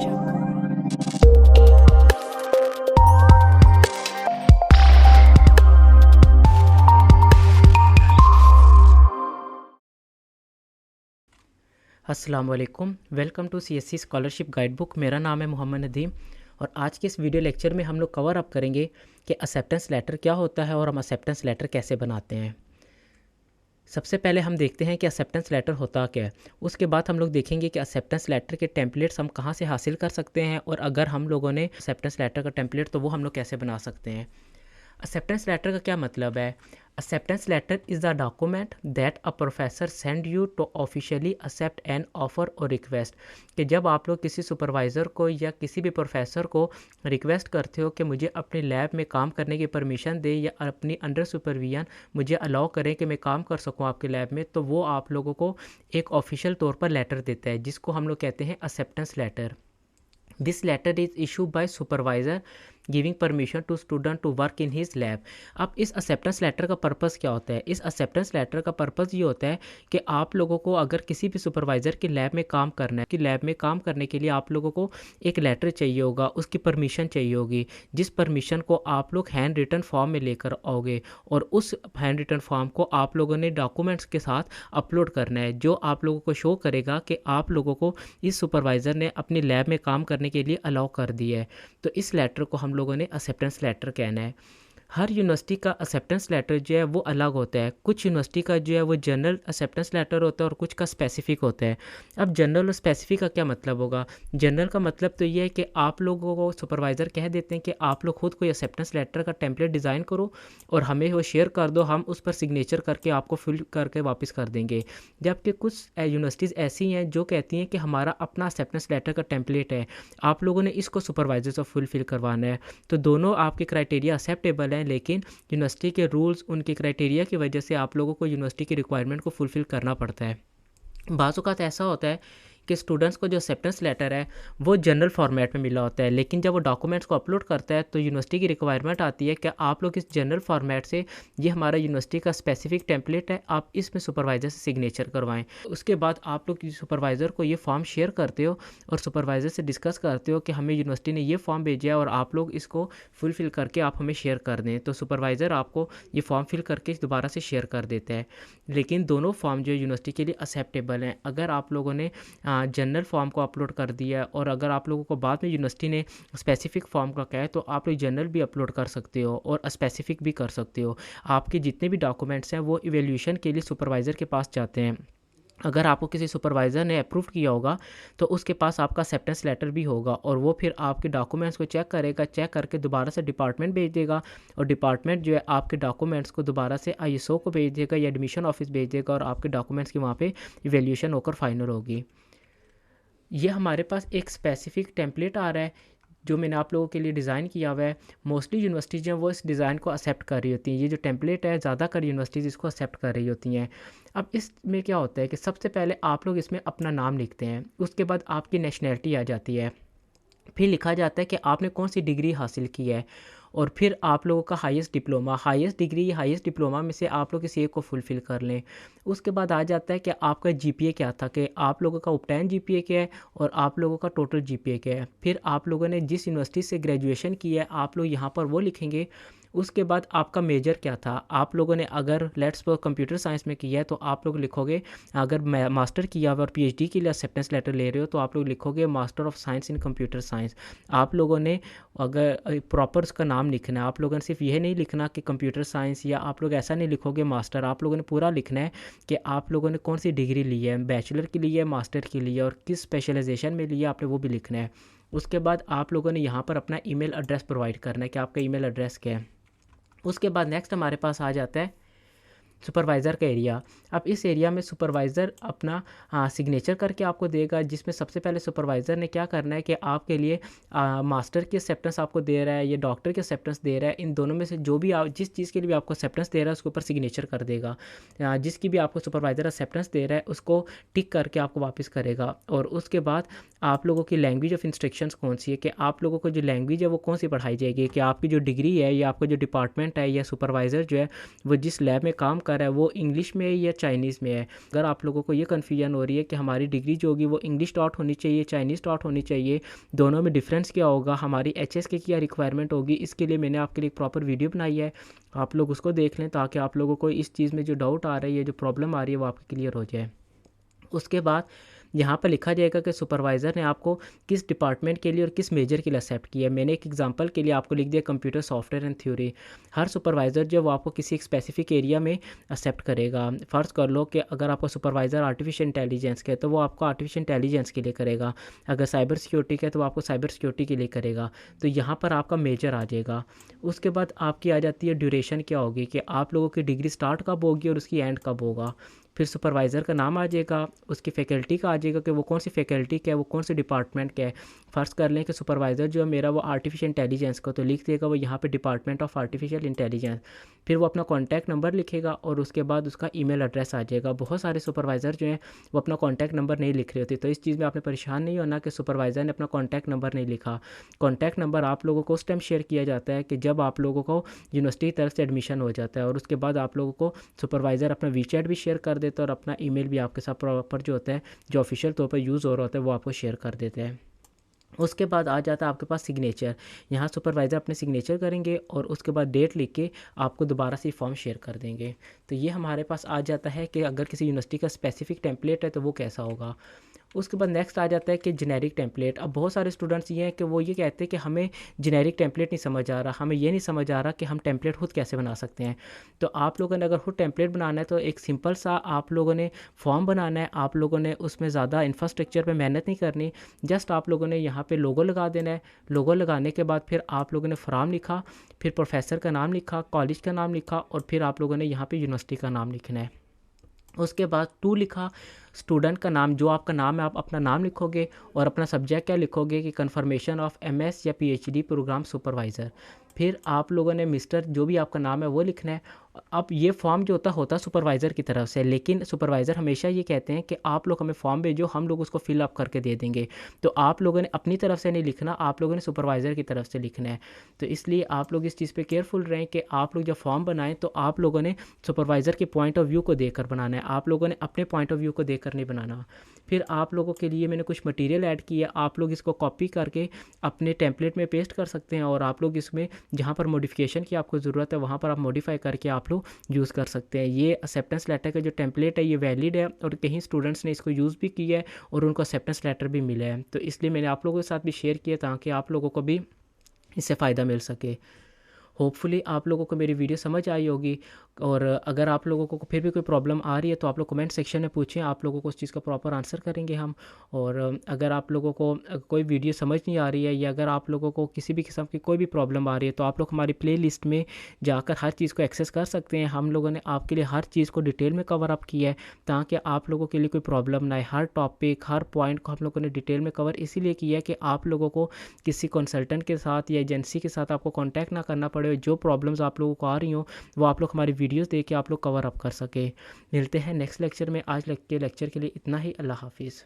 अस्सलाम वालेकुम, welcome to CSC scholarship guide book. मेरा नाम है मोहम्मद नदीम और आज के इस वीडियो लेक्चर में हम लोग कवर अप करेंगे कि एक्सेप्टेंस लेटर क्या होता है और हम एक्सेप्टेंस लेटर कैसे बनाते हैं। सबसे पहले हम देखते हैं कि एक्सेप्टेंस लेटर होता क्या है। उसके बाद हम लोग देखेंगे कि एक्सेप्टेंस लेटर के टेम्पलेट्स हम कहाँ से हासिल कर सकते हैं और अगर हम लोगों ने एक्सेप्टेंस लेटर का टेम्पलेट तो वो हम लोग कैसे बना सकते हैं। एक्सेप्टेंस लेटर का क्या मतलब है? Acceptance letter is the document that a professor send you to officially accept an offer और रिक्वेस्ट। कि जब आप लोग किसी सुपरवाइज़र को या किसी भी प्रोफेसर को रिक्वेस्ट करते हो कि मुझे अपनी लैब में काम करने की परमिशन दे या अपनी अंडर सुपरविजन मुझे अलाउ करें कि मैं काम कर सकूं आपके लैब में, तो वो आप लोगों को एक ऑफिशियल तौर पर लेटर देता है जिसको हम लोग कहते हैं acceptance letter. This letter is issue by supervisor giving permission to student to work in his lab. अब इस एक्सेप्टेंस लेटर का पर्पज़ क्या होता है? इस एक्सेप्टेंस लेटर का पर्पज़ ये होता है कि आप लोगों को अगर किसी भी सुपरवाइज़र की लैब में काम करना है कि लैब में काम करने के लिए आप लोगों को एक लेटर चाहिए होगा, उसकी परमिशन चाहिए होगी, जिस परमिशन को आप लोग हैंड रिटन फॉर्म में लेकर आओगे और उस हैंड रिटन फॉर्म को आप लोगों ने डॉक्यूमेंट्स के साथ अपलोड करना है, जो आप लोगों को शो करेगा कि आप लोगों को इस सुपरवाइज़र ने अपनी लैब में काम करने के लिए अलाउ कर दिया है। तो इस लेटर को हम लोगों ने एक्सेप्टेंस लेटर कहना है। हर यूनिवर्सिटी का एक्सेप्टेंस लेटर जो है वो अलग होता है। कुछ यूनिवर्सिटी का जो है वो जनरल एक्सेप्टेंस लेटर होता है और कुछ का स्पेसिफिक होता है। अब जनरल और स्पेसिफिक का क्या मतलब होगा? जनरल का मतलब तो ये है कि आप लोगों को सुपरवाइज़र कह देते हैं कि आप लोग खुद कोई एक्सेप्टेंस लेटर का टेम्पलेट डिज़ाइन करो और हमें वो शेयर कर दो, हम उस पर सिग्नेचर करके आपको फिल करके वापस कर देंगे। जबकि कुछ यूनिवर्सिटीज़ ऐसी हैं जो कहती हैं कि हमारा अपना एक्सेप्टेंस लेटर का टेम्पलेट है, आप लोगों ने इसको सुपरवाइज़र से फुलफिल करवाना है। तो दोनों आपके क्राइटेरिया एक्सेप्टेबल हैं, लेकिन यूनिवर्सिटी के रूल्स, उनके क्राइटेरिया की वजह से आप लोगों को यूनिवर्सिटी की रिक्वायरमेंट को फुलफ़िल करना पड़ता है। बाज़ औक़ात ऐसा होता है कि स्टूडेंट्स को जो एक्सेप्टेंस लेटर है वो जनरल फॉर्मेट में मिला होता है, लेकिन जब वो डॉक्यूमेंट्स को अपलोड करता है तो यूनिवर्सिटी की रिक्वायरमेंट आती है कि आप लोग इस जनरल फॉर्मेट से, ये हमारा यूनिवर्सिटी का स्पेसिफिक टेम्पलेट है, आप इसमें सुपरवाइज़र से सिग्नेचर करवाएं। उसके बाद आप लोग सुपरवाइज़र को ये फॉर्म शेयर करते हो और सुपरवाइज़र से डिस्कस करते हो कि हमें यूनिवर्सिटी ने ये फॉर्म भेजा है और आप लोग इसको फुलफ़िल करके आप हमें शेयर कर दें। तो सुपरवाइज़र आपको ये फॉर्म फिल करके दोबारा से शेयर कर देता है। लेकिन दोनों फॉर्म जो यूनिवर्सिटी के लिए एक्सेप्टेबल हैं। अगर आप लोगों ने जनरल फॉर्म को अपलोड कर दिया और अगर आप लोगों को बाद में यूनिवर्सिटी ने स्पेसिफिक फॉर्म का कहा है तो आप लोग जनरल भी अपलोड कर सकते हो और स्पेसिफिक भी कर सकते हो। आपके जितने भी डॉक्यूमेंट्स हैं वो इवैल्यूएशन के लिए सुपरवाइज़र के पास जाते हैं। अगर आपको किसी सुपरवाइज़र ने अप्रूव किया होगा तो उसके पास आपका एक्सेप्टेंस लेटर भी होगा और वो फिर आपके डॉक्यूमेंट्स को चेक करेगा, चेक करके दोबारा से डिपार्टमेंट भेज देगा और डिपार्टमेंट जो है आपके डॉक्यूमेंट्स को दोबारा से ISO को भेज देगा या एडमिशन ऑफिस भेज देगा और आपके डॉक्यूमेंट्स की वहाँ पे इवैल्यूएशन होकर फाइनल होगी। ये हमारे पास एक स्पेसिफिक टेम्पलेट आ रहा है जो मैंने आप लोगों के लिए डिज़ाइन किया हुआ है। मोस्टली यूनिवर्सिटीज़ जो वो इस डिज़ाइन को एक्सेप्ट कर रही होती हैं। ये जो टेम्पलेट है ज़्यादातर यूनिवर्सिटीज़ इसको एक्सेप्ट कर रही होती हैं। अब इसमें क्या होता है कि सबसे पहले आप लोग इसमें अपना नाम लिखते हैं, उसके बाद आपकी नेशनैलिटी आ जाती है, फिर लिखा जाता है कि आपने कौन सी डिग्री हासिल की है और फिर आप लोगों का हाईएस्ट डिप्लोमा, हाईएस्ट डिग्री या हाईएस्ट डिप्लोमा में से आप लोग किसी एक को फुलफ़िल कर लें। उसके बाद आ जाता है कि आपका GPA क्या था, कि आप लोगों का ऑब्टेन GPA क्या है और आप लोगों का टोटल GPA क्या है। फिर आप लोगों ने जिस यूनिवर्सिटी से ग्रेजुएशन किया है आप लोग यहाँ पर वो लिखेंगे। उसके बाद आपका मेजर क्या था, आप लोगों ने अगर लेट्स सपोज कंप्यूटर साइंस में किया है तो आप लोग लिखोगे, अगर मास्टर किया हुआ और PhD के लिए एक्सेप्टेंस लेटर ले रहे हो तो आप लोग लिखोगे master of science in computer science. आप लोगों ने अगर प्रॉपर उसका नाम लिखना है, आप लोगों ने सिर्फ यह नहीं लिखना कि कंप्यूटर साइंस, या आप लोग ऐसा नहीं लिखोगे मास्टर, आप लोगों ने पूरा लिखना है कि आप लोगों ने कौन सी डिग्री ली है, बैचलर की ली है, मास्टर की ली है और किस स्पेशलाइजेशन में ली है, आपने वो भी लिखना है। उसके बाद आप लोगों ने यहाँ पर अपना ईमेल एड्रेस प्रोवाइड करना है कि आपका ईमेल एड्रेस क्या है। उसके बाद नेक्स्ट हमारे पास आ जाता है सुपरवाइज़र का एरिया। अब इस एरिया में सुपरवाइज़र अपना सिग्नेचर करके आपको देगा, जिसमें सबसे पहले सुपरवाइज़र ने क्या करना है कि आपके लिए मास्टर की एक्सेप्टेंस आपको दे रहा है या डॉक्टर की एक्सेप्टेंस दे रहा है, इन दोनों में से जो भी जिस चीज़ के लिए भी आपको एक्सेप्टेंस दे रहा है उसके ऊपर सिग्नेचर कर देगा। जिसकी भी आपको सुपरवाइज़र एक्सेप्टेंस दे रहा है उसको टिक करके आपको वापस करेगा। और उसके बाद आप लोगों की लैंग्वेज ऑफ इंस्ट्रक्शंस कौन सी है, कि आप लोगों को जो लैंग्वेज है वो कौन सी पढ़ाई जाएगी, कि आपकी जो डिग्री है या आपका जो डिपार्टमेंट है या सुपरवाइज़र जो है वो जिस लैब में काम कर रहा है वो इंग्लिश में है या चाइनीज़ में है। अगर आप लोगों को ये कन्फ्यूजन हो रही है कि हमारी डिग्री जो होगी वो इंग्लिश डॉट होनी चाहिए, चाइनीज़ डॉट होनी चाहिए, दोनों में डिफरेंस क्या होगा, हमारी एचएस की क्या रिक्वायरमेंट होगी, इसके लिए मैंने आपके लिए एक प्रॉपर वीडियो बनाई है, आप लोग उसको देख लें ताकि आप लोगों को इस चीज़ में जो डाउट आ रही है, जो प्रॉब्लम आ रही है, वो आपकी क्लियर हो जाए। उसके बाद यहाँ पर लिखा जाएगा कि सुपरवाइज़र ने आपको किस डिपार्टमेंट के लिए और किस मेजर के लिए एक्सेप्ट किया है। मैंने एक एग्जांपल के लिए आपको लिख दिया computer software and theory. Her supervisor जो वो आपको किसी एक स्पेसिफिक एरिया में एक्सेप्ट करेगा। फ़र्ज़ कर लो कि अगर आपका सुपरवाइज़र आर्टिफिशियल इंटेलिजेंस का है तो वो आपको आर्टिफिशियल इंटेलिजेंस के लिए करेगा, अगर साइबर सिक्योरिटी का है तो वो आपको साइबर सिक्योरिटी के लिए करेगा। तो यहाँ पर आपका मेजर आ जाएगा। उसके बाद आपकी आ जाती है ड्यूरेशन क्या होगी, कि आप लोगों की डिग्री स्टार्ट कब होगी और उसकी एंड कब होगा। फिर सुपरवाइज़र का नाम आ जाएगा, उसकी फ़ैकल्टी का आ जाएगा कि वो कौन सी फ़ैकल्टी का है, वो कौन से डिपार्टमेंट का है। फ़र्ज़ कर लें कि सुपरवाइज़र जो है मेरा वो आर्टिफिशियल इंटेलिजेंस का, तो लिख देगा वो यहाँ पे डिपार्टमेंट ऑफ आर्टिफिशियल इंटेलिजेंस। फिर वो अपना कॉन्टैक्ट नंबर लिखेगा और उसके बाद उसका ईमेल एड्रेस आ जाएगा। बहुत सारे सुपरवाइज़र जो हैं वो अपना कॉन्टैक्ट नंबर नहीं लिख रहे होते, तो इस चीज़ में आपने परेशान नहीं होना कि सुपरवाइज़र ने अपना कॉन्टैक्ट नंबर नहीं लिखा। कॉन्टैक्ट नंबर आप लोगों को उस टाइम शेयर किया जाता है कि जब आप लोगों को यूनिवर्सिटी की तरफ से एडमिशन हो जाता है, और उसके बाद आप लोगों को सुपरवाइज़र अपना वीचैट भी शेयर कर देता है और अपना ईमेल भी आपके साथ प्रॉपर जो होता है, जो ऑफिशियल तौर पर यूज़ हो रहा होता है, वो आपको शेयर कर देते हैं। उसके बाद आ जाता है आपके पास सिग्नेचर। यहाँ सुपरवाइज़र अपने सिग्नेचर करेंगे और उसके बाद डेट लिख के आपको दोबारा से फॉर्म शेयर कर देंगे। तो ये हमारे पास आ जाता है कि अगर किसी यूनिवर्सिटी का स्पेसिफिक टेम्पलेट है तो वो कैसा होगा। उसके बाद नेक्स्ट आ जाता है कि जेनेरिक टेम्पलेट। अब बहुत सारे स्टूडेंट्स ये हैं कि वो ये कहते हैं कि हमें जेनेरिक टेम्पलेट नहीं समझ आ रहा, हमें ये नहीं समझ आ रहा कि हम टेम्पलेट खुद कैसे बना सकते हैं। तो आप लोगों ने अगर खुद टेम्पलेट बनाना है तो एक सिंपल सा आप लोगों ने फॉर्म बनाना है। आप लोगों ने उसमें ज़्यादा इंफ्रास्ट्रक्चर पे मेहनत नहीं करनी, जस्ट आप लोगों ने यहाँ पे लोगो लगा देना है। लोगो लगाने के बाद फिर आप लोगों ने फॉर्म लिखा, फिर प्रोफेसर का नाम लिखा, कॉलेज का नाम लिखा, और फिर आप लोगों ने यहाँ पे यूनिवर्सिटी का नाम लिखना है। उसके बाद टू लिखा, स्टूडेंट का नाम, जो आपका नाम है आप अपना नाम लिखोगे और अपना सब्जेक्ट क्या लिखोगे कि कन्फर्मेशन ऑफ एमएस या पीएचडी प्रोग्राम सुपरवाइज़र। फिर आप लोगों ने मिस्टर जो भी आपका नाम है वो लिखना है। अब ये फॉर्म जो होता है सुपरवाइज़र की तरफ से, लेकिन सुपरवाइज़र हमेशा ये कहते हैं कि आप लोग हमें फॉर्म भेजो, हम लोग उसको फिल अप करके दे देंगे। तो आप लोगों ने अपनी तरफ से नहीं लिखना, आप लोगों ने सुपरवाइज़र की तरफ से लिखना है। तो इसलिए आप लोग इस चीज़ पे केयरफुल रहें कि आप लोग जब फॉर्म बनाएं तो आप लोगों ने सुपरवाइज़र के पॉइंट ऑफ व्यू को देखकर बनाना है, आप लोगों ने अपने पॉइंट ऑफ व्यू को देखकर नहीं बनाना। फिर आप लोगों के लिए मैंने कुछ मटेरियल ऐड किया, आप लोग इसको कॉपी करके अपने टेम्पलेट में पेस्ट कर सकते हैं, और आप लोग इसमें जहाँ पर मॉडिफिकेशन की आपको ज़रूरत है वहाँ पर आप मॉडिफाई करके आप लोग यूज़ कर सकते हैं। ये एक्सेप्टेंस लेटर का जो टेम्पलेट है ये वैलिड है, और कहीं स्टूडेंट्स ने इसको यूज़ भी किया है और उनको एक्सेप्टेंस लेटर भी मिला है। तो इसलिए मैंने आप लोगों के साथ भी शेयर किया ताकि आप लोगों को भी इससे फ़ायदा मिल सके। होपफुली आप लोगों को मेरी वीडियो समझ आई होगी, और अगर आप लोगों को फिर भी कोई प्रॉब्लम आ रही है तो आप लोग कमेंट सेक्शन में पूछें, आप लोगों को उस चीज़ का प्रॉपर आंसर करेंगे हम। और अगर आप लोगों को कोई वीडियो समझ नहीं आ रही है, या अगर आप लोगों को किसी भी किस्म की कोई भी प्रॉब्लम आ रही है, तो आप लोग हमारी प्ले लिस्ट में जाकर हर चीज़ को एक्सेस कर सकते हैं। हम लोगों ने आपके लिए हर चीज़ को डिटेल में कवर अप किया है ताकि आप लोगों के लिए कोई प्रॉब्लम ना आए। हर टॉपिक, हर पॉइंट को हम लोगों ने डिटेल में कवर इसीलिए किया है कि आप लोगों को किसी कंसल्टेंट के साथ या एजेंसी के साथ आपको कॉन्टैक्ट ना करना पड़े। जो प्रॉब्लम्स आप लोगों को आ रही हो वो आप लोग हमारी वीडियोस देख के आप लोग कवर अप कर सके। मिलते हैं नेक्स्ट लेक्चर में। आज के लेक्चर के लिए इतना ही। अल्लाह हाफिज़।